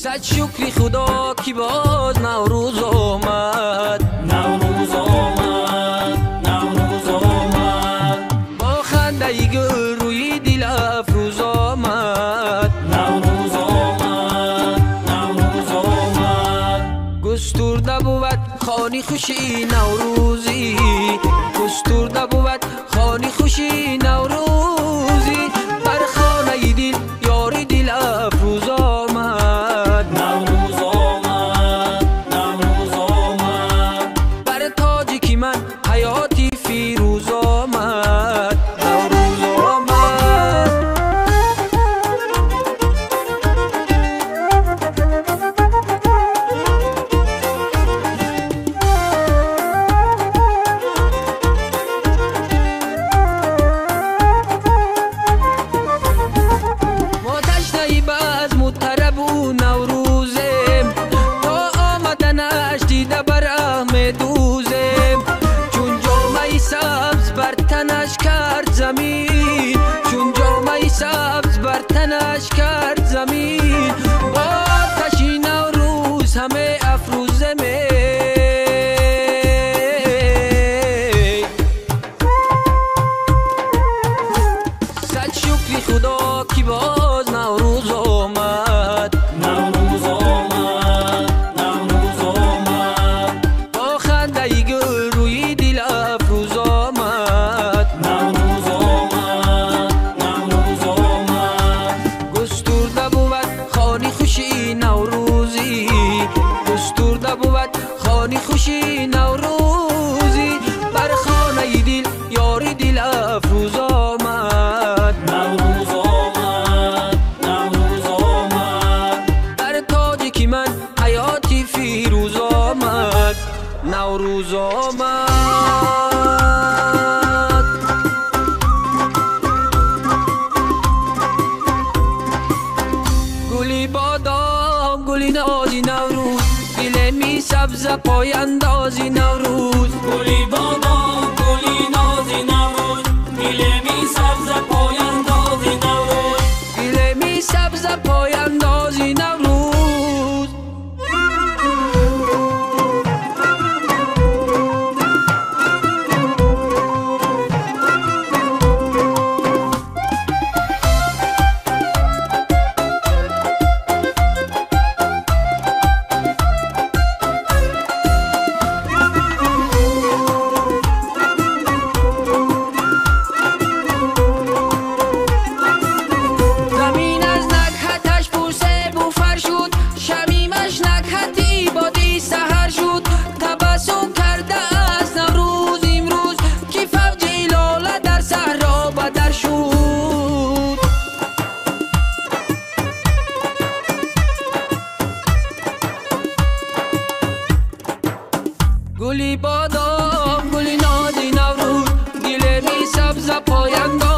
صد شکری خدا کی باز نوروز آمد، نوروز آمد، نوروز آمد. با خنده گل روی دل افروز آمد، نوروز آمد، نوروز آمد. گسترده بود خانی خوشی نوروزی، گسترده بود خانی خوشی نوروزی. بر خانه دل یاری دل افروز آمد، نوروز آمد، نوروز آمد. بر تاجی که من حیاتی فیروز آمد، نوروز آمد. ما تشنه باز مطرب و نوروزم، تا آمدنش دیده بر اهم دوزم. چون جامعه سبز بر تنش کرد زمین، چون جامعه سبز بر تنش کرد زمین. با آتشی نوروز همه افروزمه، صد شکری خدا کی باز نوروز آمد، نوروز آمد، نوروز آمد. با خنده گل روی دل افروز آمد، نوروز آمد، نوروز آمد. گسترده بود خانی خوشی نوروزی، گسترده بود خانی خوشی نوروزی. بر خانه دل یاری دل افروز آمد، نوروز آمد، نوروز آمد. بر تاجی که من حیاتی فیروز آمد، نوروز آمد. گلی بادام گلی نازی نوروز، دل می سبز پای اندازی نوروز. گلی بادام گلی نازی نوروز، دل می سبز پای اندازی نوروز. دل می سبز پای اندازی نوروز. زمین از نکهتش بوسه بوفر شد، شمیمش نکهتی بادی سحر شد. تبسم کرده از نوروز امروز، که فوج لاله در صحرا بدر شد. گلی بادام گلی نازی نوروز، دل می سبز پاینده